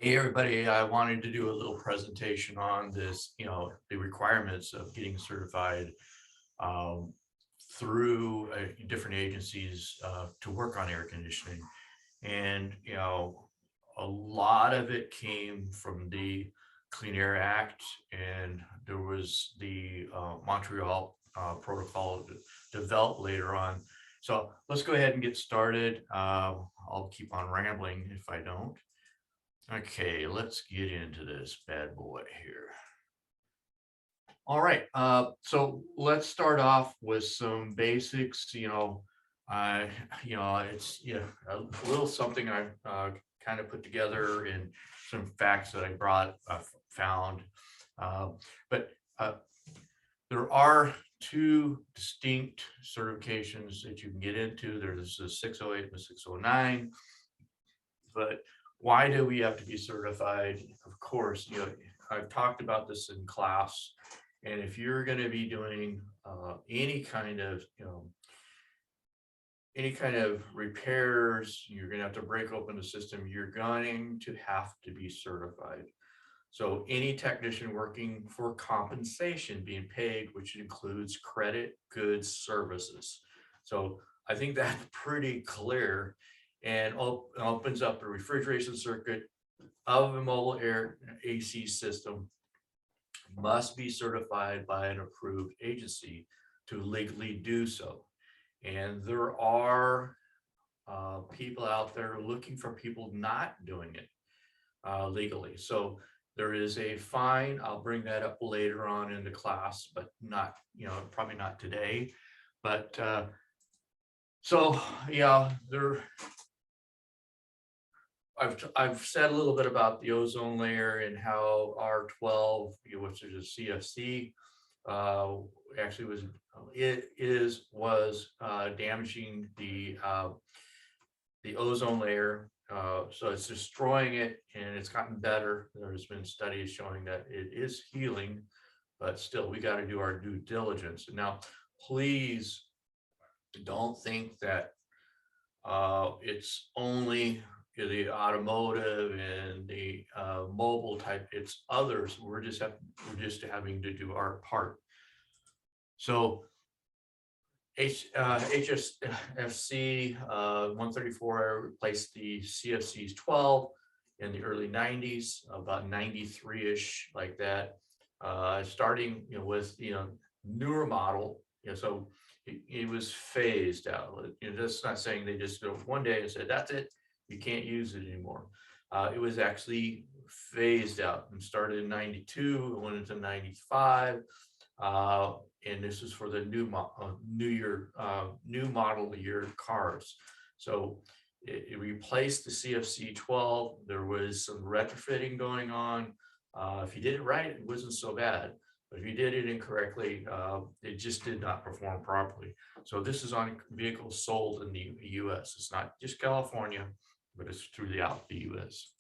Hey, everybody, I wanted to do a little presentation on this, the requirements of getting certified um, through different agencies to work on air conditioning. And, a lot of it came from the Clean Air Act, and there was the Montreal protocol developed later on. So let's go ahead and get started. I'll keep on rambling if I don't. Okay, let's get into this bad boy here. All right, so let's start off with some basics. I, it's a little something I kind of put together in some facts that I found. Uh, but there are two distinct certifications that you can get into. There's the 608 and the 609. But why do we have to be certified? Of course, I've talked about this in class, and if you're going to be doing any kind of repairs, you're going to have to break open the system. You're going to have to be certified. So any technician working for compensation being paid, which includes credit, goods, services. So I think that's pretty clear and opens up the refrigeration circuit of a mobile air AC system must be certified by an approved agency to legally do so. And there are people out there looking for people not doing it legally. So there is a fine. I'll bring that up later on in the class, but not, probably not today. But so yeah, I've said a little bit about the ozone layer and how R12, which is a CFC, actually was damaging the ozone layer. So it's destroying it, and it's gotten better. There's been studies showing that it is healing, but still we got to do our due diligence. Now, please don't think that it's only the automotive and the mobile type. It's others. We're just having to do our part. So HFC 134 replaced the CFC's 12 in the early 90s, about 93-ish, like that. Starting with newer model, so it was phased out. That's not saying they just go one day and said that's it, you can't use it anymore. It was actually phased out and started in 92, it went into 95. And this is for the new model year cars. So it replaced the CFC 12. There was some retrofitting going on. If you did it right, it wasn't so bad. But if you did it incorrectly, it just did not perform properly. So this is on vehicles sold in the US. It's not just California, but it's throughout the US.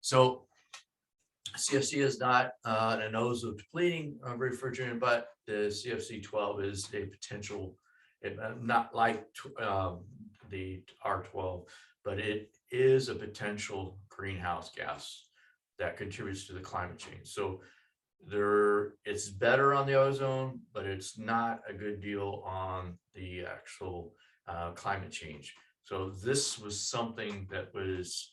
So CFC is not an ozone depleting refrigerant, but the CFC 12 is a potential, not like the R12, but it is a potential greenhouse gas that contributes to the climate change. So it's better on the ozone, but it's not a good deal on the actual climate change. So this was something that was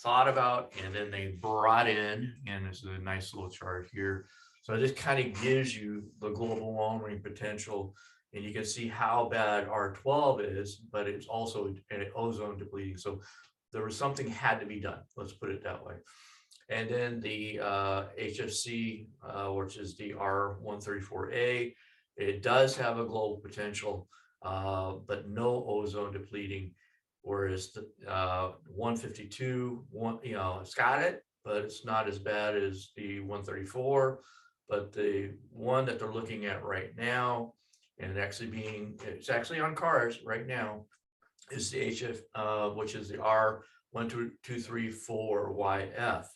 thought about, and then they brought in, and this is a nice little chart here. So this kind of gives you the global warming potential, and you can see how bad R12 is, but it's also an ozone depleting. So there was something had to be done. Let's put it that way. And then the HFC, which is the R134A, it does have a global potential, but no ozone depleting. Whereas the 152, it's got it, but it's not as bad as the 134. But the one that they're looking at right now, and it's actually on cars right now, is the HF, which is the R1234YF.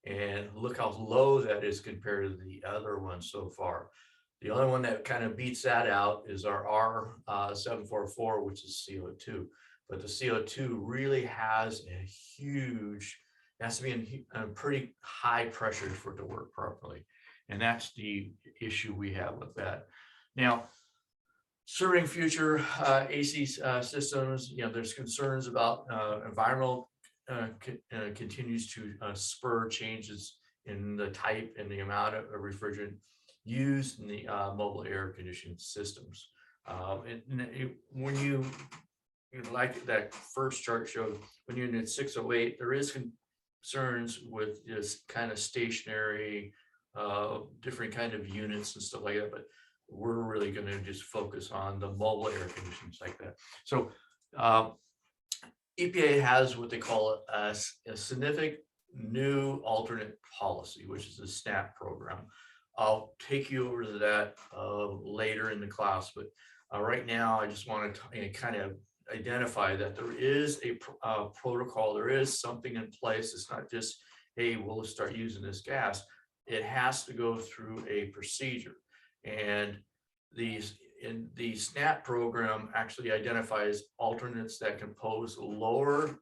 And look how low that is compared to the other one so far. The only one that kind of beats that out is our R744, which is CO2. But the CO2 really has a huge It has to be in a pretty high pressure for it to work properly. And that's the issue we have with that. Now, serving future AC systems, there's concerns about environmental continues to spur changes in the type and the amount of refrigerant used in the mobile air conditioning systems. When like that first chart showed, when you're in 608, there is concerns with this kind of stationary, different kind of units and stuff like that, but we're really going to just focus on the mobile air conditioners like that. So EPA has what they call a significant new alternate policy, which is the SNAP program. I'll take you over to that later in the class, but right now I just want to kind of identify that there is a protocol, there is something in place. It's not just, hey, we'll start using this gas. It has to go through a procedure. And the SNAP program actually identifies alternates that can pose lower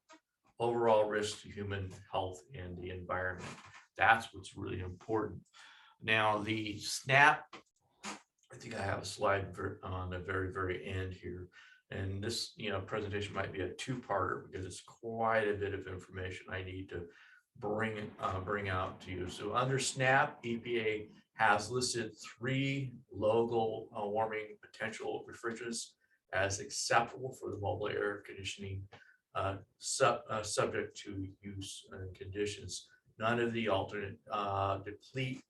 overall risk to human health and the environment. That's what's really important. Now, the SNAP, I think I have a slide on the very, very end here. And this, presentation might be a two-parter because it's quite a bit of information I need to bring out to you. So under SNAP, EPA has listed 3 local warming potential refrigerants as acceptable for the mobile air conditioning subject to use and conditions. None of the alternate deplete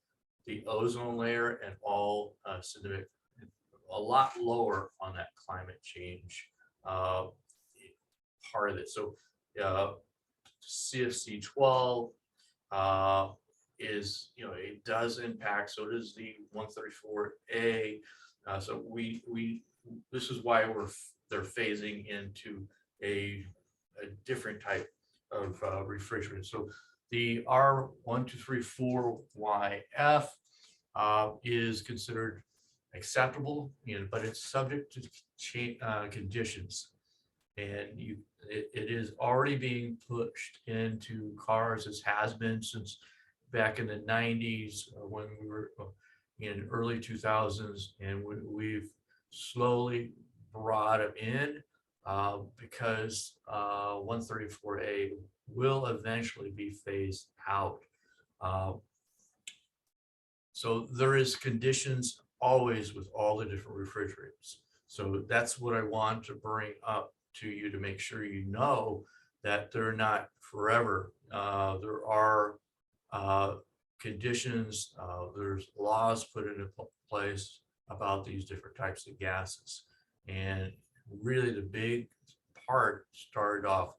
the ozone layer and all significant, a lot lower on that climate change part of it. So CFC 12 is, it does impact, so does the 134A. So this is why they're phasing into a different type of refrigerant. So the R1234YF is considered acceptable, but it's subject to conditions, and it is already being pushed into cars, as has been since back in the 90s when we were in early 2000s, and we've slowly brought it in because 134A will eventually be phased out. So there is conditions always with all the different refrigerants. So that's what I want to bring up to you to make sure you know that they're not forever. There are conditions, there's laws put into place about these different types of gases. And really the big part started off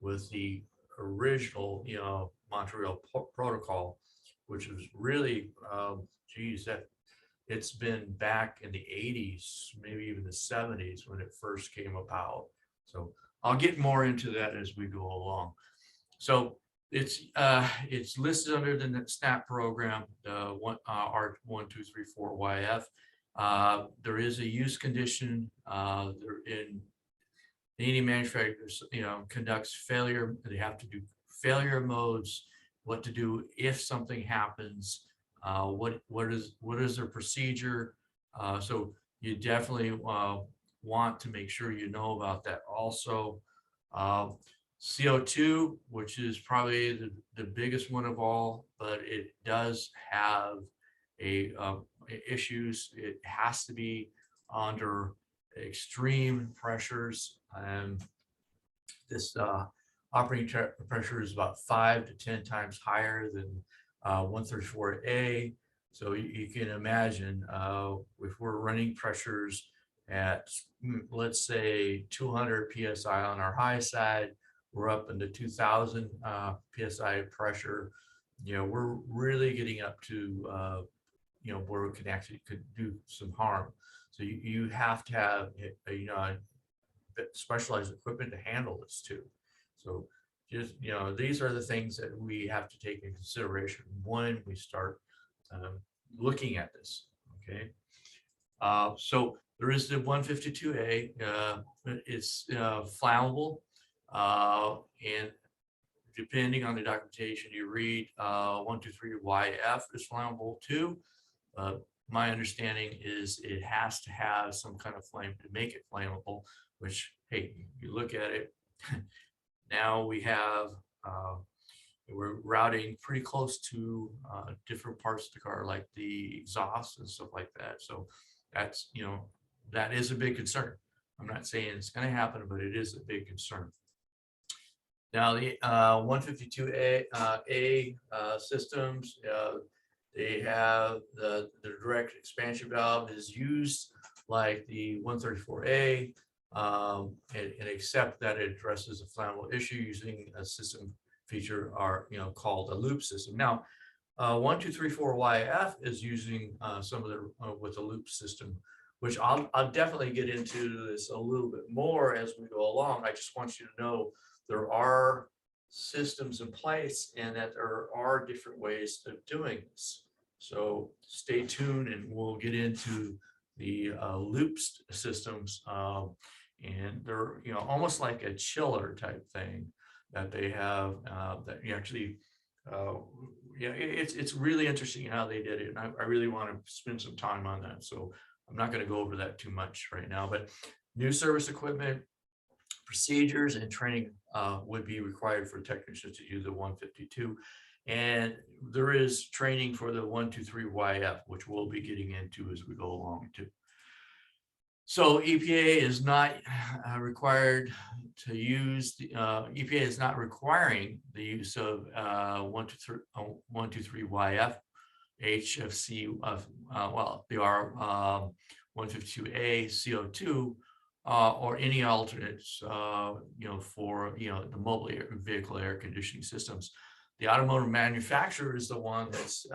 with the original, Montreal Protocol, which was really, it's been back in the 80s, maybe even the 70s when it first came about. So I'll get more into that as we go along. So it's listed under the SNAP program, the R1234YF. There is a use condition. There in any manufacturers, conducts failure. They have to do failure modes, what to do if something happens, what is their procedure. So you definitely want to make sure you know about that also. CO2, which is probably the biggest one of all, but it does have issues. It has to be under extreme pressures, and this operating pressure is about 5 to 10 times higher than 134A. So you can imagine if we're running pressures at, let's say, 200 PSI on our high side, we're up into 2000 PSI pressure. We're really getting up to, where it could do some harm. So you have to have, specialized equipment to handle this too. So just, these are the things that we have to take in consideration when we start looking at this, okay? So there is the 152A, it's flammable, and depending on the documentation you read, 123YF is flammable too. My understanding is it has to have some kind of flame to make it flammable, which, hey, you look at it, now we have, we're routing pretty close to different parts of the car, like the exhaust and stuff like that. So that's, that is a big concern. I'm not saying it's going to happen, but it is a big concern. Now the 152A systems, they have the direct expansion valve is used like the 134A, and except that it addresses a flammable issue using a system feature called a loop system. Now, 1234YF is using some of the with a loop system, which I'll definitely get into this a little bit more as we go along. I just want you to know there are systems in place and that there are different ways of doing this. So stay tuned and we'll get into the loop systems, and they're almost like a chiller type thing that they have, that you actually it's really interesting how they did it, and I really want to spend some time on that, so I'm not going to go over that too much right now. But new service equipment procedures and training would be required for technicians to use the 152, and there is training for the 123YF, which we'll be getting into as we go along too. So EPA is not required to use the EPA is not requiring the use of 123YF HFC well, they are 152A CO2 or any alternates for the mobile vehicle air conditioning systems. The automotive manufacturer is the one that's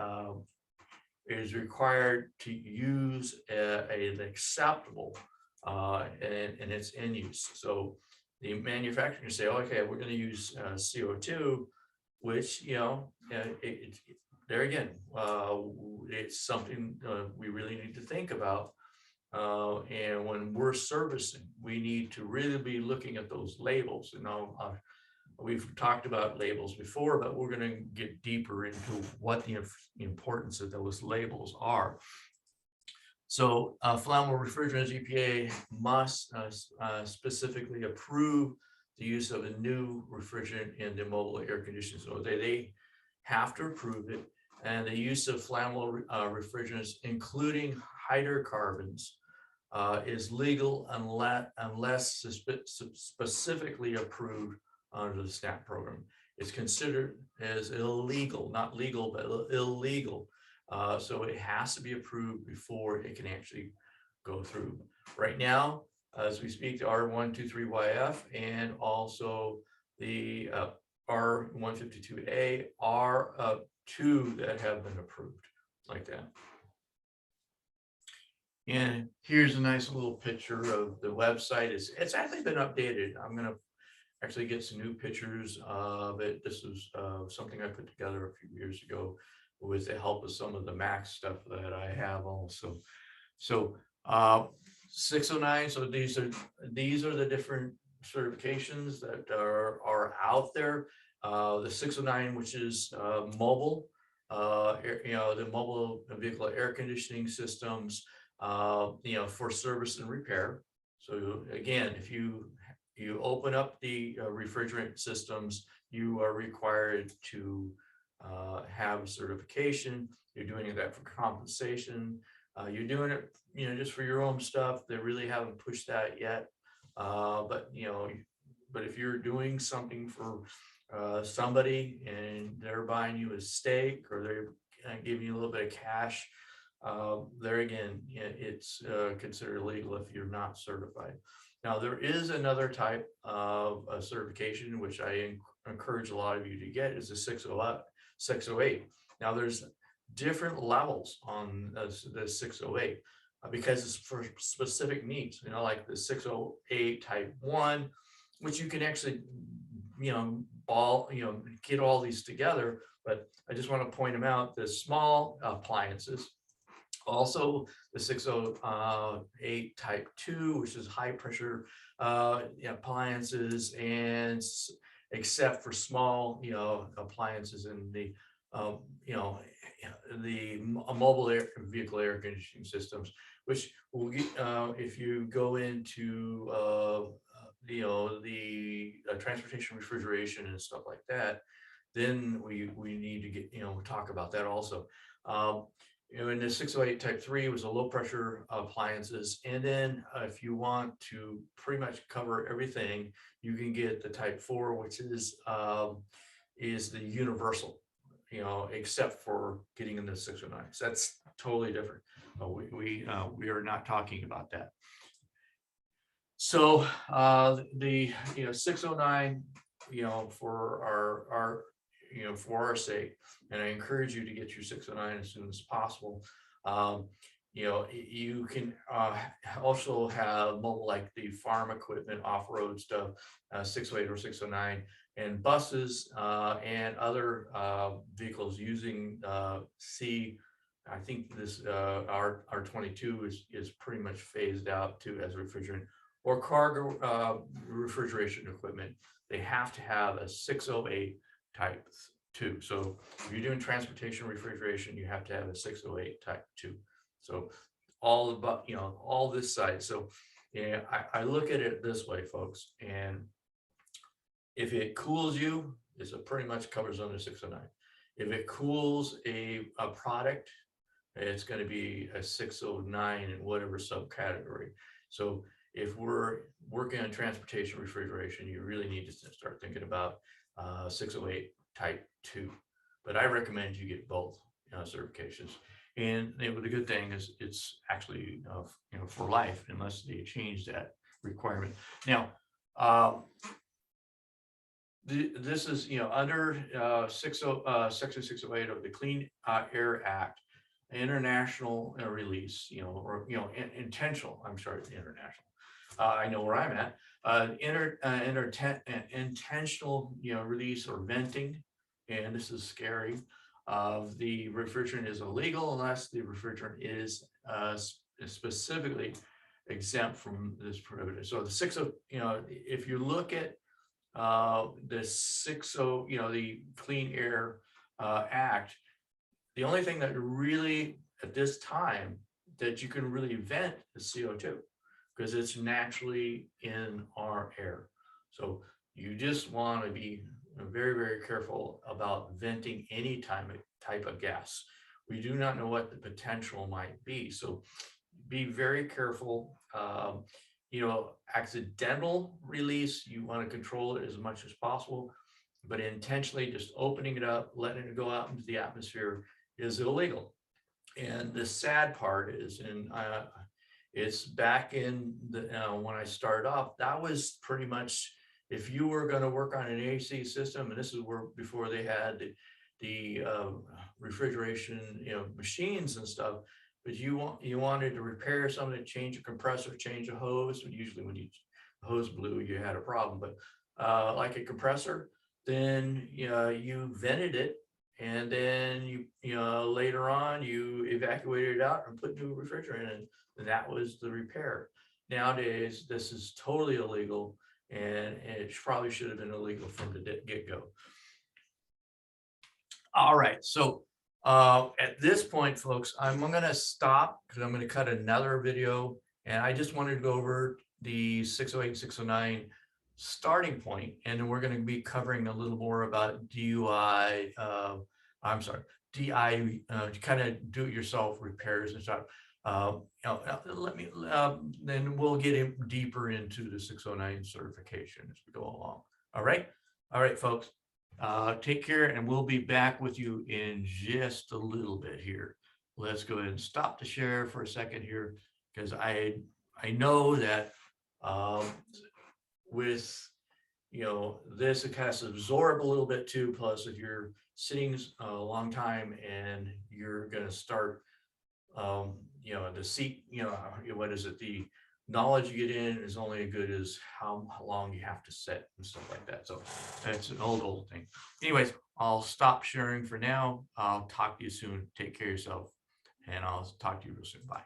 is required to use an acceptable and it's in use. So the manufacturer can say, okay, we're going to use CO2, which there again, it's something we really need to think about. And when we're servicing, we need to really be looking at those labels. We've talked about labels before, but we're going to get deeper into what the importance of those labels are. So flammable refrigerants, EPA must specifically approve the use of a new refrigerant in the mobile air conditioning. So they have to approve it. And the use of flammable refrigerants, including hydrocarbons, is legal unless specifically approved under the SNAP program. It's considered as illegal, not legal, but illegal. So it has to be approved before it can actually go through. Right now, as we speak, the R123YF and also the R152A are two that have been approved like that. And here's a nice little picture of the website. It's actually been updated. I'm going to actually get some new pictures of it. This is something I put together a few years ago with the help of some of the Mac stuff that I have also. So 609. So these are the different certifications that are out there. The 609, which is mobile, the mobile vehicle air conditioning systems, for service and repair. So again, if you open up the refrigerant systems, you are required to have certification. You're doing that for compensation. You're doing it, just for your own stuff. They really haven't pushed that yet. But if you're doing something for somebody and they're buying you a steak or they're giving you a little bit of cash, there again, it's considered illegal if you're not certified. Now, there is another type of certification, which I encourage a lot of you to get, is the 608. Now, there's different levels on the 608 because it's for specific needs, like the 608 type 1, which you can actually, get all these together. But I just want to point them out, the small appliances. Also, the 608 type 2, which is high pressure appliances, and except for small, appliances in the, you know, the mobile vehicle air conditioning systems, which will get, if you go into, the transportation refrigeration and stuff like that, then we need to get, talk about that also. Um, in the 608 type 3 was a low pressure appliances. And then if you want to pretty much cover everything, you can get the type 4, which is the universal, except for getting into 609. So that's totally different. We are not talking about that. So the 609, for our sake, and I encourage you to get your 609 as soon as possible. You can also have mobile, like the farm equipment, off-road stuff, 608 or 609, and buses and other vehicles using I think this R22 is pretty much phased out too as refrigerant, or cargo refrigeration equipment. They have to have a 608 type 2. So if you're doing transportation refrigeration, you have to have a 608 type 2. So all about, all this side. So yeah, I look at it this way, folks. And if it cools you, it's pretty much covers under 609. If it cools a product, it's going to be a 609 in whatever subcategory. So if we're working on transportation refrigeration, you really need to start thinking about 608 type 2. But I recommend you get both certifications. And the good thing is it's actually for life, unless they change that requirement. Now, this is under Section 608 of the Clean Air Act, international release, or intentional. I'm sorry, international. I know where I'm at. Intentional, release or venting, and this is scary. Of the refrigerant is illegal unless the refrigerant is specifically exempt from this prohibited. So the 60, if you look at the 60, the Clean Air Act, the only thing that really at this time that you can really vent is CO2, because it's naturally in our air. So you just want to be very, very careful about venting any type of gas. We do not know what the potential might be. So be very careful. Accidental release, you want to control it as much as possible, but intentionally just opening it up, letting it go out into the atmosphere is illegal. And the sad part is, it's back in the when I started off, that was pretty much, if you were going to work on an AC system, and this is where before they had the refrigeration machines and stuff, but you wanted to repair something, change a compressor, change a hose. Usually when the hose blew, you had a problem. But like a compressor, then you vented it, and then you later on you evacuated it out and put new refrigerant in, and that was the repair. Nowadays, this is totally illegal, and it probably should have been illegal from the get-go. All right, so at this point, folks, I'm going to stop because I'm going to cut another video, and I just wanted to go over the 608, 609 starting point, and then we're going to be covering a little more about DI, kind of do-it-yourself repairs and stuff. Then we'll get deeper into the 609 certification as we go along. All right, folks. Take care, and we'll be back with you in just a little bit here. Let's go ahead and stop the share for a second here, because I know that with this, it has to absorb a little bit too. Plus, if you're sitting a long time and you're going to start the seat, what is it, the knowledge you get in is only as good as how long you have to sit and stuff like that. So that's an old thing. Anyways, I'll stop sharing for now. I'll talk to you soon. Take care of yourself, and I'll talk to you real soon. Bye.